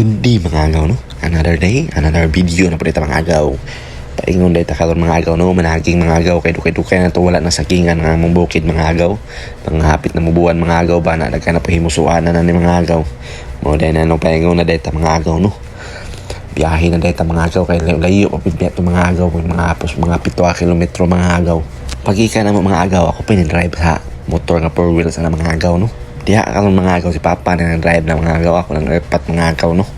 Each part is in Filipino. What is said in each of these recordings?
Good day mga agaw no. Another day, another video na po dito mga agaw. Paingon dito karon mga agaw no, managing mga agaw kay dukay na to wala na sakingan nga mong bukid mga agaw. Panghapit na mubuan mga agaw ba na nagka na pahimusuan na ni mga agaw. Mo day na no paingon na dito mga agaw no. Biyahe na dito mga agaw kay layo papibiya to mga agaw mga hapos mga 7 kilometro mga agaw. Pagika na mo mga agaw ako pinidrive sa motor nga 4 wheels na mga agaw no. Diha karon mga agaw si Papa na drive na mga agaw ako nang airpat mga agaw no.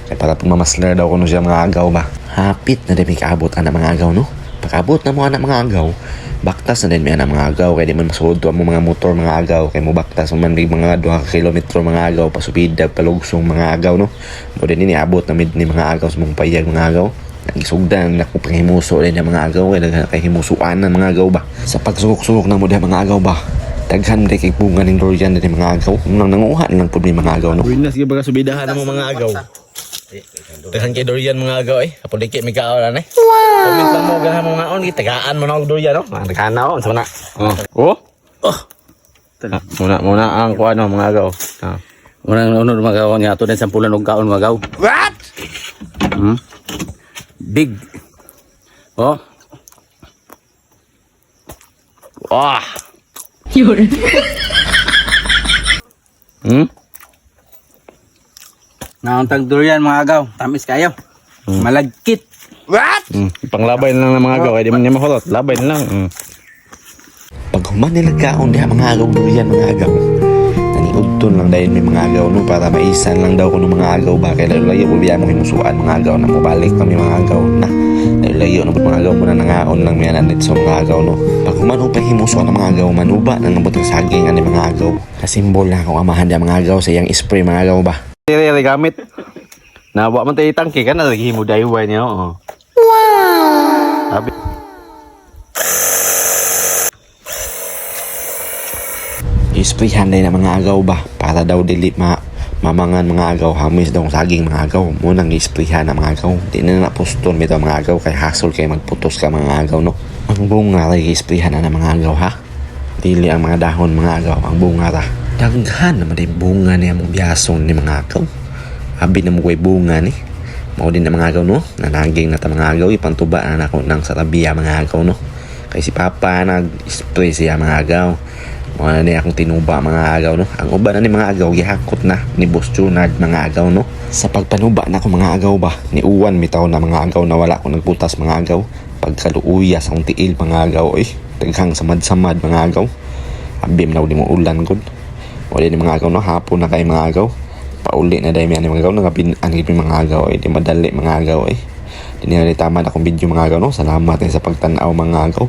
Kaya para pumamasler daw ko no siya mga agaw ba. Hapit na din may kaabot ana mga agaw no. Pagabot na mo ana mga agaw. Baktas na din may ana mga agaw kaya di man masud to mo mga motor mga agaw kay mo baktas man di mga 2 kilometro mga agaw pasubida palugsong mga agaw no. Mo din ni abot na mid ni mga agaw sa mong payag mga agaw. Nagisugdan na ko panghimuso din mga agaw kay himusuan na mga agaw ba. Sa pagsugok-sugok na mo di mga agaw ba. Daghan de kay bunga ning durian din mga agaw. Nang nanguha lang pud ni mga agaw no. Buinas gyud baga subidahan mo mga agaw. Daghan kay durian mga agaw Apo dikit mi kaon eh. Comment lang mo ganahan mo ngaon tagaan mo na og durian no. Daghan na unsa na. Oh. Muna ang kuan no mga agaw. Unang unod mga agaw niya ato din sampulan og kaon mga agaw. What? Big. Oh. Wah. Yun. Nauntag durian mga agaw, tamis kayo. Malagkit. What? Panglabay na lang ng mga agaw kay di man niya mahulot. Labay na lang. Pag human nila kaon diha mga agaw durian mga agaw. Naniudton lang dahil may mga agaw no para maisan lang daw kuno mga agaw ba kay layo ko biya mo himusuan mga agaw na mobalik kami mga agaw na. Layo na mga agaw muna nangaon lang miyan anit sa mga agaw no. Pag human pa himusuan ng mga agaw manuba nang nabot ang saging ani mga agaw. Kasimbol na akong amahan diha mga agaw sa iyang spray mga agaw ba. Dili gamit. Nawa man tay tangke kan lagi himo dayway niya oh. Wow! Abi. Isprayhan din na mga agaw ba para daw dili mamangan mga agaw hamis daw saging mga agaw mo nang isprayhan na mga agaw di na napuston bitaw mga agaw kay hasol kay magputos ka mga agaw no. Ang bunga lagi isprayhan na mga agaw ha. Dili ang mga dahon mga agaw ang bunga ra. Daghan naman din bunga niya mong biyason ni mga agaw. Abi na mo ko'y bunga ni. Mao din na mga agaw no. Nanaging na ta mga agaw ipantuba na ako ng sarabiya mga agaw no. Kay si Papa nag-spray siya mga agaw. Mao na niya akong tinuba mga agaw no. Ang uban na ni mga agaw gihakot na ni Boss Junard mga agaw no. Sa pagpanuba na ko mga agaw ba ni uwan bitaw na mga agaw na wala ko nagbutas mga agaw. Pagkaluuya sa akong tiil mga agaw daghang samad-samad mga agaw. Abim na uli mo ulan gud. Wala ni mga agaw no hapon na kay mga agaw. Pauli na dahil mga agaw nagapin-an gid mga agaw di madali mga agaw Di na tama na akong video mga agaw no. Salamat sa pagtan-aw mga agaw.